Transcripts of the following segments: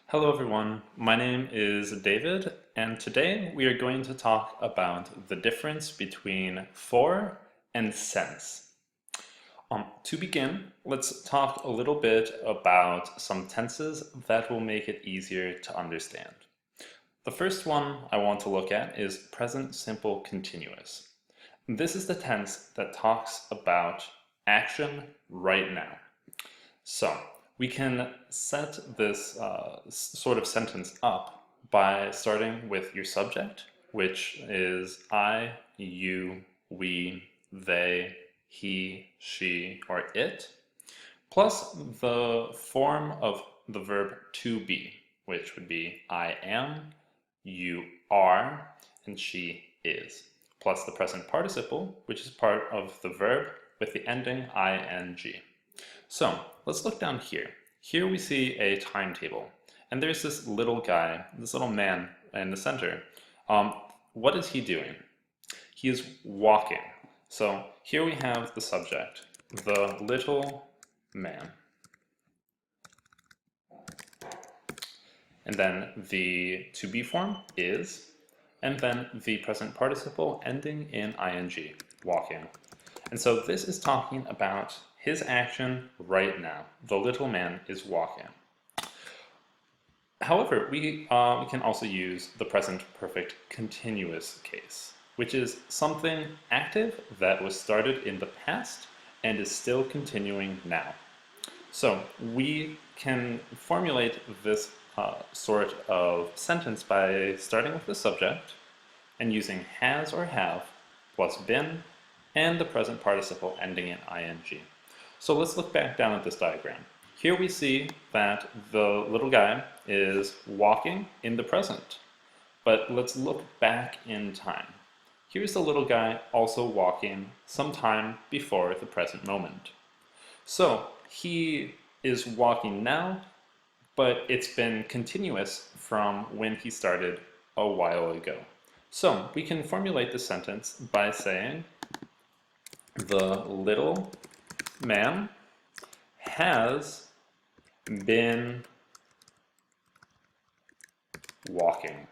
Hello everyone, my name is David, and today we are going to talk about the difference between for and since. To begin, let's talk a little bit about some tenses that will make it easier to understand. The first one I want to look at is present simple continuous. This is the tense that talks about action right now. So, we can set this sort of sentence up by starting with your subject, which is I, you, we, they, he, she, or it, plus the form of the verb to be, which would be I am, you are, and she is, plus the present participle, which is part of the verb with the ending ing. So let's look down here. Here we see a timetable, and there's this little guy, this little man in the center. What is he doing? He is walking. So here we have the subject, the little man. And then the to be form is, and then the present participle ending in ing, walking. And so this is talking about his action right now. The little man is walking. However, we can also use the present perfect continuous case, which is something active that was started in the past and is still continuing now. So we can formulate this sort of sentence by starting with the subject and using has or have plus been and the present participle ending in ing. So let's look back down at this diagram. Here we see that the little guy is walking in the present, but let's look back in time. Here's the little guy also walking sometime before the present moment. So he is walking now, but it's been continuous from when he started a while ago. So we can formulate the sentence by saying the little man has been walking.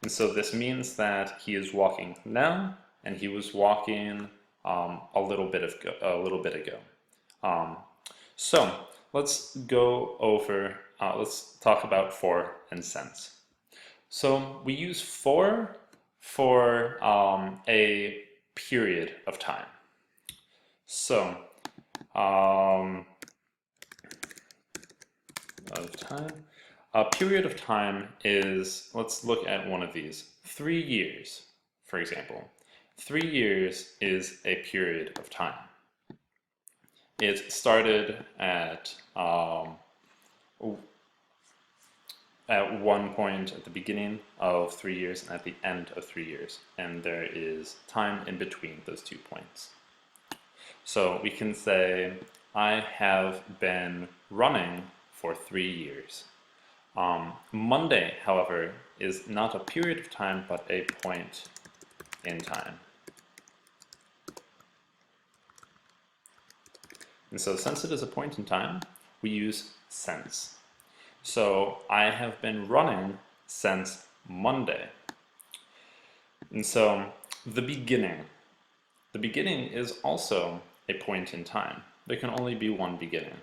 And so this means that he is walking now, and he was walking a little bit ago. So let's go over, let's talk about for and since. So we use for a period of time. So, a period of time is, let's look at one of these. 3 years, for example. 3 years is a period of time. It started at one point at the beginning of 3 years and at the end of 3 years, and there is time in between those 2 points. So we can say, I have been running for 3 years. Monday, however, is not a period of time, but a point in time. And so since it is a point in time, we use since. So I have been running since Monday. And so the beginning is also a point in time. There can only be one beginning.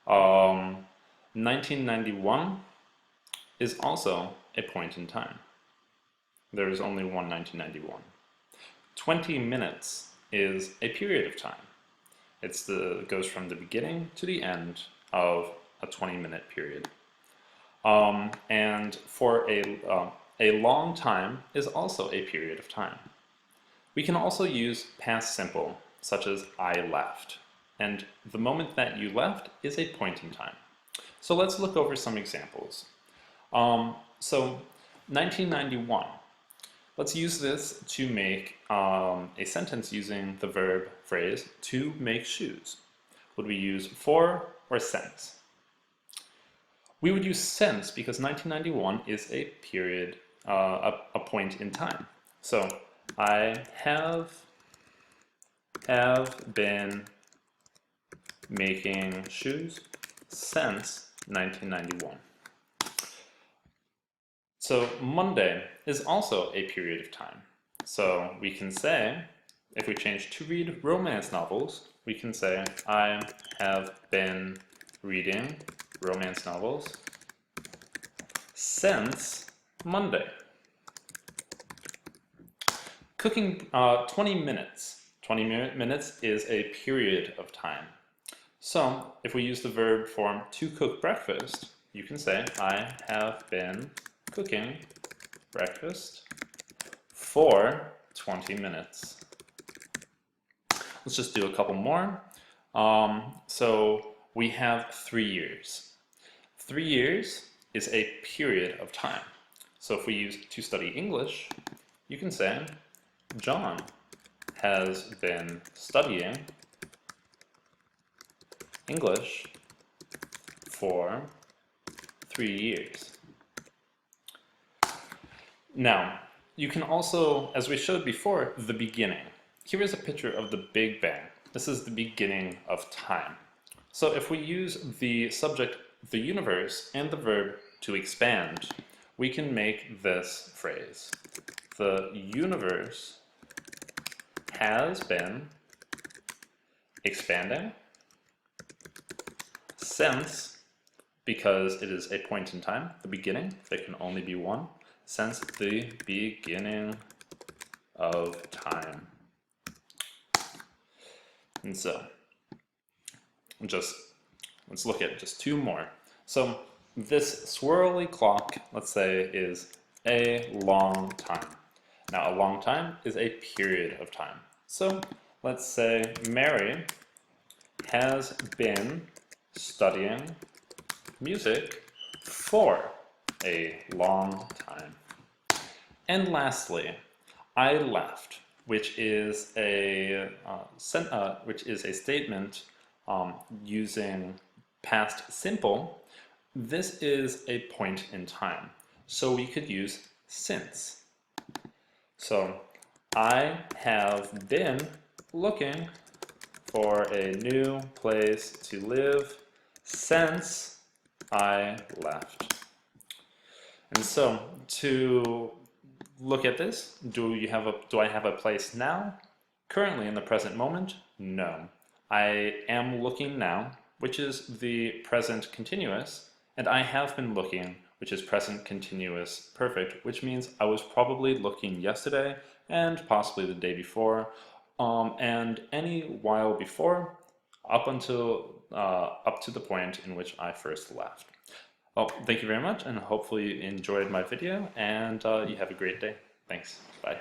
1991 is also a point in time. There is only one 1991. 20 minutes is a period of time. It goes from the beginning to the end of a 20-minute period. And for a long time is also a period of time. We can also use past simple, such as I left. And the moment that you left is a point in time. So let's look over some examples. So 1991. Let's use this to make a sentence using the verb phrase to make shoes. Would we use for or since? We would use since because 1991 is a period, a point in time. So I have been making shoes since 1991. So Monday is also a period of time. So we can say, if we change to read romance novels, we can say, I have been reading romance novels since Monday. Cooking 20 minutes. 20 minutes is a period of time. So if we use the verb form to cook breakfast, you can say, I have been cooking breakfast for 20 minutes. Let's just do a couple more. So we have 3 years. 3 years is a period of time. So if we use to study English, you can say, John has been studying English for 3 years. Now, you can also, as we showed before, the beginning. Here is a picture of the Big Bang. This is the beginning of time. So if we use the subject, the universe, and the verb to expand, we can make this phrase. The universe has been expanding since, because it is a point in time, the beginning, there can only be one, since the beginning of time. And so, let's look at just 2 more. So this swirly clock, let's say, is a long time. Now, a long time is a period of time. So let's say Mary has been studying music for a long time. And lastly, I left, which is a statement using past simple. This is a point in time, so we could use since. So I have been looking for a new place to live since I left. And so to look at this, do I have a place now? Currently in the present moment, no. I am looking now, which is the present continuous, and I have been looking, which is present continuous perfect, which means I was probably looking yesterday and possibly the day before, and any while before, up to the point in which I first left. Well, thank you very much, and hopefully you enjoyed my video, and you have a great day. Thanks. Bye.